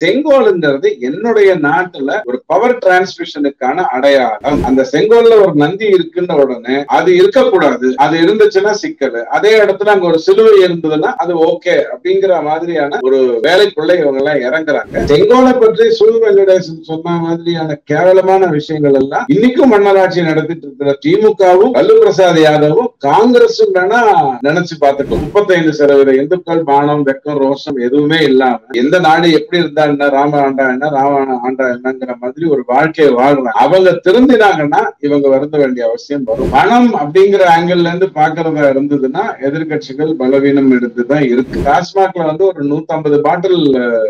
செங்கோலுங்கிறது என்னுடைய நாட்டுல ஒரு பவர் டிரான்ஸ்மிஷனுக்கான அடையாளம். அந்த செங்கோல்ல ஒரு நந்தி இருக்குன்ற உடனே அது இருக்கக்கூடாது, அது இருந்துச்சுன்னா சிக்கல். அதே இடத்துல அங்க ஒரு சிலுவை இருந்ததுன்னா அது ஓகே அப்படிங்கிற மாதிரியான ஒரு வேலைக்குள்ள இவங்க எல்லாம் இறங்குறாங்க. செங்கோலை பற்றி சு. வெங்கடேசன் சொன்ன மாதிரியான கேவலமான விஷயங்கள் எல்லாம் இன்னைக்கும் மன்னராட்சி நடத்திட்டு இருக்கிற திமுகவும் லல்லு பிரசாத் யாதவும் காங்கிரஸும் வேணா நினைச்சு பார்த்துக்கோ. 35% இந்துக்கள் மானம் வெக்கம் ரோஷம் எதுவுமே இல்லாம எந்த நாடு எப்படி இருந்தா என்ன, ராம ஆண்டா என்ன, ராவண ஆண்டா என்னங்கிற மாதிரி ஒரு வாழ்க்கையை வாழ்றாங்க. அவங்க திருந்தினாங்கன்னா இவங்க வருந்த வேண்டிய அவசியம் வரும். பணம் அப்படிங்கிற ஆங்கிள் இருந்து பாக்குறதா இருந்ததுன்னா எதிர்கட்சிகள் பலவீனம் எடுத்துதான் இருக்கு. டாஸ்மாக்ல ஒரு 150 பாட்டில்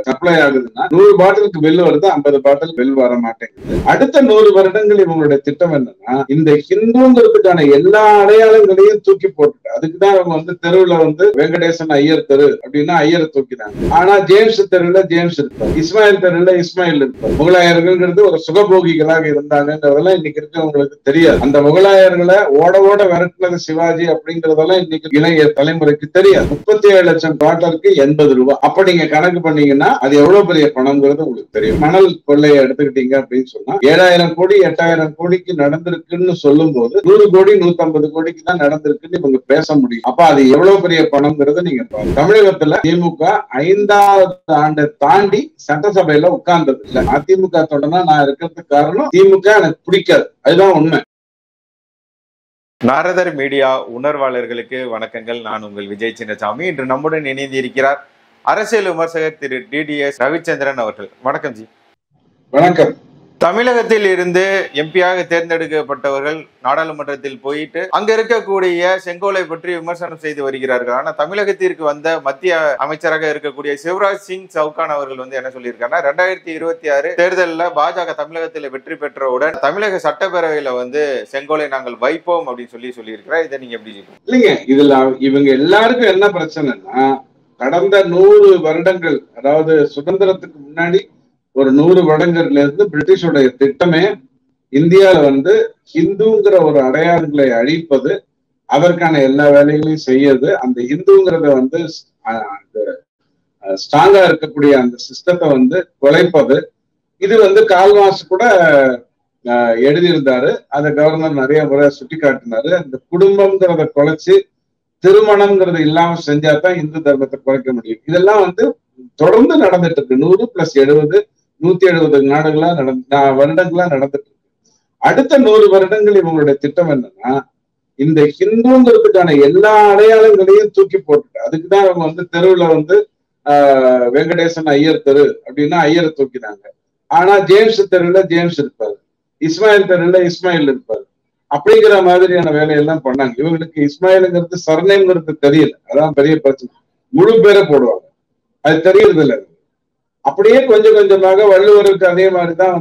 சப்ளை ஆகுதுன்னா 100 பாட்டிலுக்கு பில் வருது, 50 பாட்டில் பில் வர மாட்டேங்குது. அடுத்த 100 வருடங்கள் இவங்களுடைய திட்டம் என்னன்னா இந்த ஹிந்துங்கிறதுக்கான எல்லா அடையாளங்களையும் தூக்கி போட்டுட்டு, அதுக்குதான் அவங்க தெருவுல வெங்கடேசன் ஐயர் தெரு அப்படின்னா ஐயரை தூக்கினாங்க. ஆனா ஜேம்ஸ் தெருவுல ஜேம்ஸ் இருப்பார், இஸ்மாயில் தெருவுல இஸ்மாயில் இருப்பார். முகலாயர்கள் ஒரு சுகபோகிகளாக இருந்தாங்கன்றதெல்லாம் இன்னைக்கு இருக்கவங்களுக்கு தெரியாது. அந்த முகலாயர்களை ஓட ஓட விரட்டினது சிவாஜி அப்படிங்கறதெல்லாம் இன்னைக்கு இளைய தலைமுறைக்கு தெரியாது. 37 லட்சம் டாலருக்கு 80 ரூபாய். அப்ப நீங்க கணக்கு பண்ணீங்கன்னா அது எவ்வளவு பெரிய பணம்ங்கிறது உங்களுக்கு தெரியும். மணல் கொள்ளையை எடுத்துக்கிட்டீங்க அப்படின்னு சொன்னா 7000 கோடி 8000 கோடிக்கு நடந்திருக்குன்னு சொல்லும் போது 100 கோடி 150 கோடிக்கு தான் நடந்திருக்குன்னு இவங்க பேச முடியும். அப்ப அது எவ்வளவு பெரிய பணம்ங்கிறத நீங்க பாருங்க. தமிழகத்துல திமுக 5வது ஆண்டை தாண்டி சட்டசபையில உட்கார்ந்தது இல்ல. அதிமுக தொடர்னா நான் இருக்கிறதுக்கு காரணம் திமுக எனக்கு பிடிக்காது, அதுதான் உண்மை. நாரதர் மீடியா உணர்வாளர்களுக்கு வணக்கங்கள். நான் உங்கள் விஜய் சின்னசாமி. இன்று நம்முடன் இணைந்து இருக்கிறார் அரசியல் விமர்சகர் திரு DDS ரவிச்சந்திரன் அவர்கள். வணக்கம் ஜி. வணக்கம். தமிழகத்தில் இருந்து எம்பியாக தேர்ந்தெடுக்கப்பட்டவர்கள் நாடாளுமன்றத்தில் போயிட்டு அங்க இருக்கக்கூடிய செங்கோலை பற்றி விமர்சனம் செய்து வருகிறார்கள். ஆனா தமிழகத்திற்கு வந்த மத்திய அமைச்சராக இருக்கக்கூடிய சிவராஜ் சிங் சவுகான் அவர்கள் என்ன சொல்லியிருக்காங்கன்னா 2026 தேர்தலில் பாஜக தமிழகத்தில் வெற்றி பெற்றவுடன் தமிழக சட்டப்பேரவையில செங்கோலை நாங்கள் வைப்போம் அப்படின்னு சொல்லியிருக்கிறார். இதை நீங்க எப்படி சொல்றீங்க? இல்லைங்க, இதுல இவங்க எல்லாருக்கும் என்ன பிரச்சனைன்னா கடந்த 100 வருடங்கள், அதாவது சுதந்திரத்துக்கு முன்னாடி ஒரு 100 வருடங்கள்ல இருந்து பிரிட்டிஷோடைய திட்டமே இந்தியாவில ஹிந்துங்கிற ஒரு அடையாளங்களை அழிப்பது, அதற்கான எல்லா வேலைகளையும் செய்யறது. அந்த ஹிந்துங்கிறத ஸ்ட்ராங்கா இருக்கக்கூடிய அந்த சிஸ்டத்தை குலைப்பது. இது கால்மாஸ் கூட எழுதியிருந்தாரு. அதை கவர்னர் நிறைய முறை சுட்டி காட்டினாரு. அந்த குடும்பம்ங்கிறத குலைச்சு திருமணம்ங்கிறது இல்லாம செஞ்சாதான் இந்து தர்மத்தை குறைக்க முடியும். இதெல்லாம் தொடர்ந்து நடந்துட்டு இருக்கு. 100 + 70 170 வருடங்களா நடந்துட்டு இருக்கு. அடுத்த 100 வருடங்கள் இவங்களுடைய திட்டம் என்னன்னா இந்த ஹிந்துங்கிறதுக்கான எல்லா அடையாளங்களையும் தூக்கி போட்டுட்டு, அதுக்குதான் அவங்க தெருவுல வெங்கடேசன் ஐயர் தெரு அப்படின்னா ஐயரை தூக்கினாங்க. ஆனா ஜேம்ஸ் தெருவுல ஜேம்ஸ் இருப்பாரு, இஸ்மாயில் தெருவுல இஸ்மாயில் இருப்பாரு. அப்படிங்கிற மாதிரியான வேலையெல்லாம் பண்ணாங்க. இவங்களுக்கு இஸ்மாயிலுங்கிறது சர்நேம்ங்கிறது தெரியல, அதான் பெரிய பிரச்சனை. முழு பேரை போடுவாங்க, அது தெரியறது இல்லை. அப்படியே கொஞ்சம் கொஞ்சமாக வள்ளுவருக்கு அதே மாதிரிதான்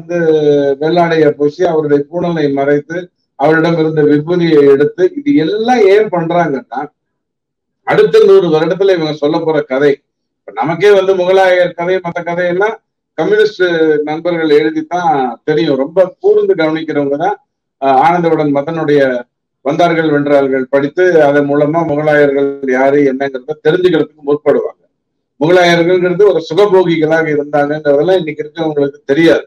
வெள்ளாடையை பூசி அவருடைய பூணலை மறைத்து அவரிடம் இருந்த விபூதியை எடுத்து இது எல்லாம் ஏன் பண்றாங்கன்னா அடுத்த 100 வருடத்துல இவங்க சொல்ல போற கதை. இப்ப நமக்கே முகலாயர் கதை மற்ற கதையெல்லாம் கம்யூனிஸ்ட் நண்பர்கள் எழுதித்தான் தெரியும். ரொம்ப கூர்ந்து கவனிக்கிறவங்க தான் ஆனந்தவுடன் மதனுடைய வந்தார்கள் வென்றார்கள் படித்து அதன் மூலமா முகலாயர்கள் யாரு என்னங்கிறத தெரிஞ்சுக்கிறதுக்கு முற்படுவாங்க. முகலாயர்கள்ங்கிறது ஒரு சுகபோகிகளாக இருந்தாங்கன்றதெல்லாம் இன்னைக்கு இருக்கவங்களுக்கு தெரியாது.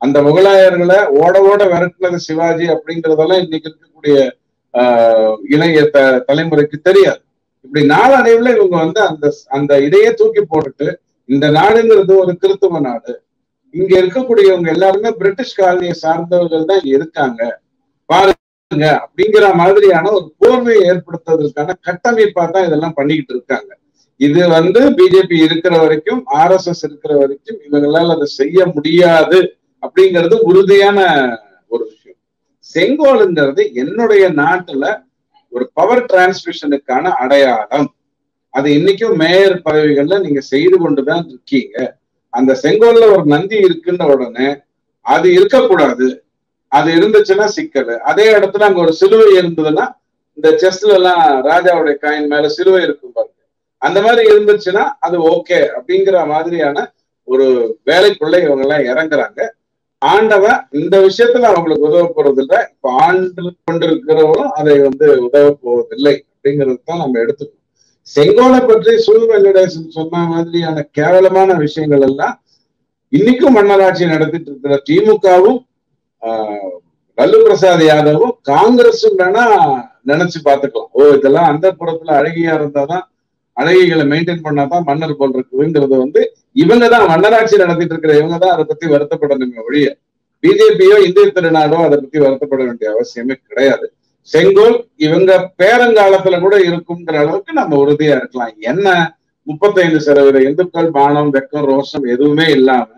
அந்த முகலாயர்களை ஓட ஓட விரட்டினது சிவாஜி அப்படிங்கிறதெல்லாம் இன்னைக்கு இருக்கக்கூடிய இளைய தலைமுறைக்கு தெரியாது. இப்படி நாளடைவுல இவங்க அந்த இதையே தூக்கி போட்டுட்டு இந்த நாடுங்கிறது ஒரு கிறித்துவ நாடு, இங்க இருக்கக்கூடியவங்க எல்லாருமே பிரிட்டிஷ் காலனியை சார்ந்தவர்கள் தான் இருக்காங்க பாருங்க அப்படிங்கிற மாதிரியான ஒரு போர்வையை ஏற்படுத்துவதற்கான கட்டமைப்பா தான் இதெல்லாம் பண்ணிக்கிட்டு இருக்காங்க. இது பிஜேபி இருக்கிற வரைக்கும், RSS இருக்கிற வரைக்கும் இவங்களால அதை செய்ய முடியாது அப்படிங்கிறது உறுதியான ஒரு விஷயம். செங்கோலுங்கிறது என்னுடைய நாட்டுல ஒரு பவர் டிரான்ஸ்மிஷனுக்கான அடையாளம். அது இன்னைக்கும் மேயர் பதவிகள்ல நீங்க செய்து கொண்டுதான் இருக்கீங்க. அந்த செங்கோல்ல ஒரு நந்தி இருக்குன்ற உடனே அது இருக்கக்கூடாது, அது இருந்துச்சுன்னா சிக்கல். அதே இடத்துல அங்க ஒரு சிலுவை இருந்ததுன்னா, இந்த செஸ்ல எல்லாம் ராஜாவுடைய காயின் மேல சிலுவை இருக்கும் பாருங்க, அந்த மாதிரி இருந்துச்சுன்னா அது ஓகே அப்படிங்கிற மாதிரியான ஒரு வேலைக்குள்ள இவங்க எல்லாம் இறங்குறாங்க. ஆண்டவன் இந்த விஷயத்துல அவங்களுக்கு உதவ போறது இல்லை. இப்ப ஆண்டு கொண்டிருக்கிறவங்களும் அதை உதவ போவதில்லை அப்படிங்கிறது தான் நம்ம எடுத்துக்கணும். செங்கோலை பற்றி சு. வெங்கடேசன் சொன்ன மாதிரியான கேவலமான விஷயங்கள் எல்லாம் இன்னைக்கும் மன்னராட்சி நடத்திட்டு இருக்கிற திமுகவும் லல்லு பிரசாத் யாதவும் காங்கிரஸும் வேணா நினைச்சு பார்த்துக்கலாம். இதெல்லாம் அந்த புறத்துல அழகியா இருந்தாதான், அழகிகளை மெயின்டைன் பண்ணாதான் மன்னர் போல் இருக்குங்கிறது இவங்கதான் மன்னராட்சி நடத்திட்டு இருக்கிற இவங்கதான் அதை பத்தி வருத்தப்படணுமே ஒழிய பிஜேபியோ இந்திய திருநாடோ அதை பத்தி வருத்தப்பட வேண்டிய அவசியமே கிடையாது. செங்கோல் இவங்க பேரங்காலத்துல கூட இருக்குங்கிற அளவுக்கு நம்ம உறுதியா இருக்கலாம். என்ன 35% இந்துக்கள் மானம் வெக்கம் ரோஷம் எதுவுமே இல்லாம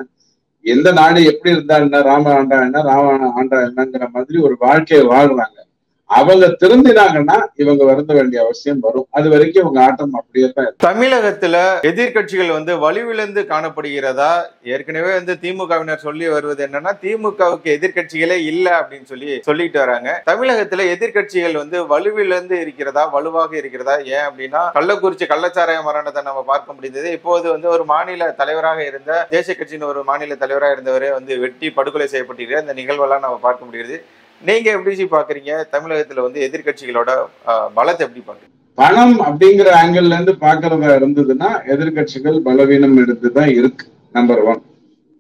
எந்த நாடு எப்படி இருந்தா என்ன, ராம ஆண்டா என்ன ராவண ஆண்டா என்னங்கிற மாதிரி ஒரு வாழ்க்கையை வாழ்றாங்க. அவங்க திருந்தினாங்கன்னா இவங்க வருந்த வேண்டிய அவசியம் வரும். அது வரைக்கும் இவங்க ஆட்டம் அப்படியே தான். தமிழகத்துல எதிர்கட்சிகள் வலுவிழந்து காணப்படுகிறதா? ஏற்கனவே திமுகவினர் சொல்லி வருவது என்னன்னா, திமுகவுக்கு எதிர்கட்சிகளே இல்ல அப்படின்னு சொல்லிட்டு வராங்க. தமிழகத்துல எதிர்கட்சிகள் வலுவிழந்து இருக்கிறதா, வலுவாக இருக்கிறதா? ஏன் அப்படின்னா, கள்ளக்குறிச்சி கள்ளச்சாராய மரணத்தை நம்ம பார்க்க முடிந்தது. இப்போது ஒரு மாநில தலைவராக இருந்த தேசிய கட்சியின் ஒரு மாநில தலைவராக இருந்தவரே வெட்டி படுகொலை செய்யப்பட்டிருக்கிற இந்த நிகழ்வெல்லாம் நம்ம பார்க்க முடியுது. நீங்க எப்படி பாக்குறீங்க? தமிழகத்துல எதிர்கட்சிகளோட பலத்தை எப்படி பாக்குறீங்க? பணம் அப்படிங்கிற ஆங்கிள் இருந்து பாக்குறதா இருந்ததுன்னா எதிர்கட்சிகள் பலவீனம் எடுத்துதான் இருக்கு. நம்பர் 1.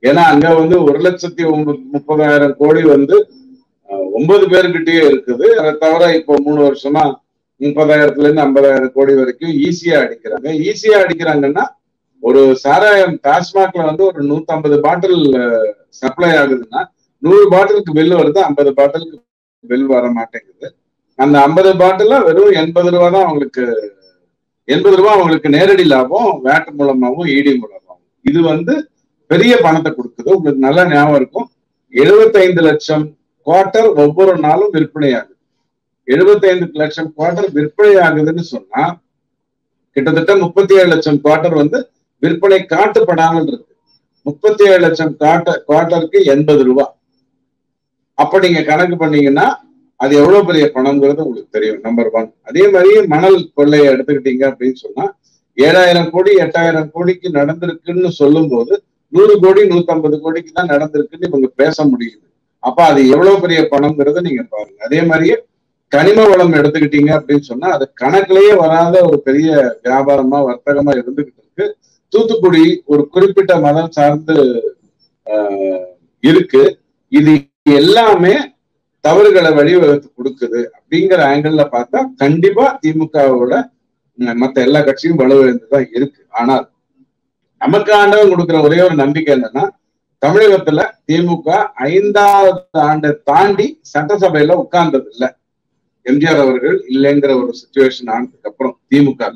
ஏன்னா அங்க 1,30,000 கோடி 9 பேருக்கிட்டயே இருக்குது. அதை தவிர இப்போ 3 வருஷமா 30,000 இருந்து 50,000 கோடி வரைக்கும் ஈஸியா அடிக்கிறாங்க. ஈஸியா அடிக்கிறாங்கன்னா ஒரு சாராயம் டாஸ்மாக்ல ஒரு 150 பாட்டில் சப்ளை ஆகுதுன்னா 100 பாட்டிலுக்கு பில் வருது, 50 பாட்டிலுக்கு பில் வர மாட்டேங்குது. அந்த 50 பாட்டில வெறும் 80 ரூபா தான் அவங்களுக்கு, 80 ரூபா அவங்களுக்கு நேரடி லாபம், வேட் மூலமாகவும் இடி மூலமாகவும். இது பெரிய பணத்தை கொடுக்குது. உங்களுக்கு நல்லா ஞாபகம் இருக்கும், 75 லட்சம் குவார்டர் ஒவ்வொரு நாளும் விற்பனை ஆகுது. 75 லட்சம் குவார்டர் விற்பனை ஆகுதுன்னு சொன்னா கிட்டத்தட்ட 37 லட்சம் குவார்டர் விற்பனை காட்டுப்படாமல் இருக்கு. 37 லட்சம் குவார்டருக்கு 80 ரூபா. அப்ப நீங்க கணக்கு பண்ணீங்கன்னா அது எவ்வளவு பெரிய பணம்ங்கிறது உங்களுக்கு தெரியும். நம்பர் 1. அதே மாதிரி மணல் கொள்ளையை எடுத்துக்கிட்டீங்க அப்படின்னு சொன்னா 7,000 கோடி 8,000 கோடிக்கு நடந்திருக்குன்னு சொல்லும் போது 100 கோடி 150 கோடிக்கு தான் நடந்திருக்குன்னு இவங்க பேச முடியுது. அப்ப அது எவ்வளவு பெரிய பணம்ங்கிறத நீங்க பாருங்க. அதே மாதிரியே கனிம வளம் எடுத்துக்கிட்டீங்க அப்படின்னு சொன்னா அது கணக்கிலேயே வராத ஒரு பெரிய வியாபாரமா வர்த்தகமா இருந்துகிட்டு இருக்கு. தூத்துக்குடி ஒரு குறிப்பிட்ட மதம் சார்ந்து இருக்கு. இது எல்லாமே தவறுகளை வழிவகுத்து கொடுக்குது. அப்படிங்கிற ஆங்கிள் பார்த்தா கண்டிப்பா திமுகவோட மத்த எல்லா கட்சியும் வலுவிழந்துதான் இருக்கு. ஆனால் நமக்கு ஆண்டவன் கொடுக்குற ஒரே ஒரு நம்பிக்கை என்னன்னா, தமிழகத்துல திமுக 5வது ஆண்டை தாண்டி சட்டசபையில உட்கார்ந்தது இல்லை. எம்ஜிஆர் அவர்கள் இல்லைங்கிற ஒரு சிச்சுவேஷன் ஆனதுக்கு அப்புறம் திமுக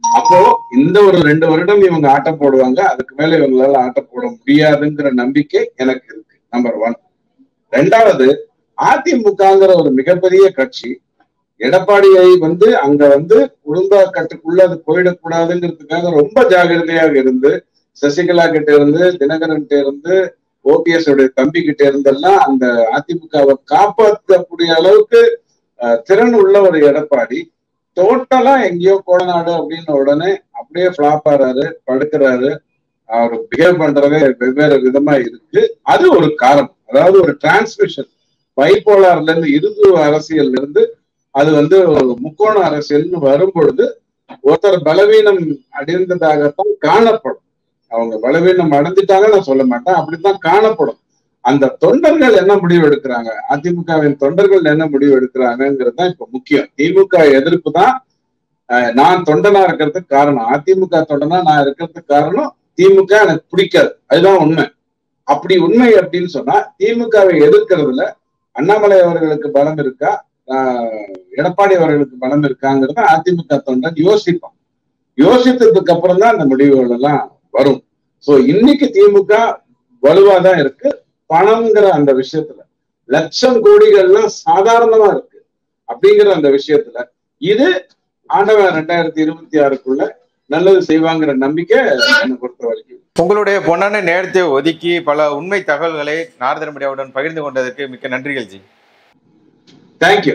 அப்போ இந்த ஒரு 2 வருடம் இவங்க ஆட்டம் போடுவாங்க. அதுக்கு மேல இவங்களால ஆட்டம் போட முடியாதுங்கிற நம்பிக்கை எனக்கு இருக்கு. நம்பர் 1. 2வது, அதிமுகங்கிற ஒரு மிகப்பெரிய கட்சி எடப்பாடியை அங்க குடும்ப கட்டுக்குள்ள அது போயிடக்கூடாதுங்கிறதுக்காக ரொம்ப ஜாகிரதையாக இருந்து சசிகலா கிட்ட இருந்து தினகரன் கிட்ட இருந்து ஓபிஎஸ் உடைய தம்பி கிட்ட இருந்தெல்லாம் அந்த அதிமுகவை காப்பாற்றக்கூடிய அளவுக்கு திறன் உள்ள ஒரு எடப்பாடி டோட்டலா எங்கேயோ கோடநாடு அப்படின்னு உடனே அப்படியே பிளாப் ஆறாரு, படுக்கிறாரு. அவர் பிஹேவ் பண்றதே வெவ்வேறு விதமா இருக்கு. அது ஒரு காரணம். அதாவது ஒரு டிரான்ஸ்மிஷன் பைபோலார்ல இருந்து இருந்து அரசியல் இருந்து அது முக்கோண அரசியல்னு வரும் பொழுது ஒருத்தர் பலவீனம் அடைந்ததாகத்தான் காணப்படும். அவங்க பலவீனம் அடைஞ்சிட்டாங்க நான் சொல்ல மாட்டேன், அப்படித்தான் காணப்படும். அந்த தொண்டர்கள் என்ன முடிவு எடுக்கிறாங்க, அதிமுகவின் தொண்டர்கள் என்ன முடிவு எடுக்கிறாங்கிறது தான் இப்ப முக்கியம். திமுக எதிர்ப்பு தான் நான் தொண்டனா இருக்கிறதுக்கு காரணம், அதிமுக தொண்டனா நான் இருக்கிறதுக்கு காரணம் திமுக எனக்கு பிடிக்காது, அதுதான் உண்மை. அப்படி உண்மை அப்படின்னு சொன்னா திமுகவை எதிர்க்கிறதுல அண்ணாமலை அவர்களுக்கு பலம் இருக்கா, எடப்பாடி அவர்களுக்கு பலம் இருக்காங்கிறத அதிமுக தொண்டன் யோசிப்பான். யோசித்ததுக்கு அப்புறம் தான் அந்த முடிவுகள் எல்லாம் வரும். சோ இன்னைக்கு திமுக வலுவாதான் இருக்கு. பணம்ங்கிற அந்த விஷயத்துல லட்சம் கோடிகள்லாம் சாதாரணமா இருக்கு. அப்படிங்கிற அந்த விஷயத்துல இது ஆண்டவன் 2026க்குள்ள நல்லது செய்வாங்கிற நம்பிக்கை என்னை பொறுத்த வரைக்கும். உங்களுடைய பொன்னான நேரத்தை ஒதுக்கி பல உண்மை தகவல்களை நாரதன் மீடியாவுடன் பகிர்ந்து கொண்டதற்கு மிக்க நன்றிகள் ஜி. தேங்க்யூ.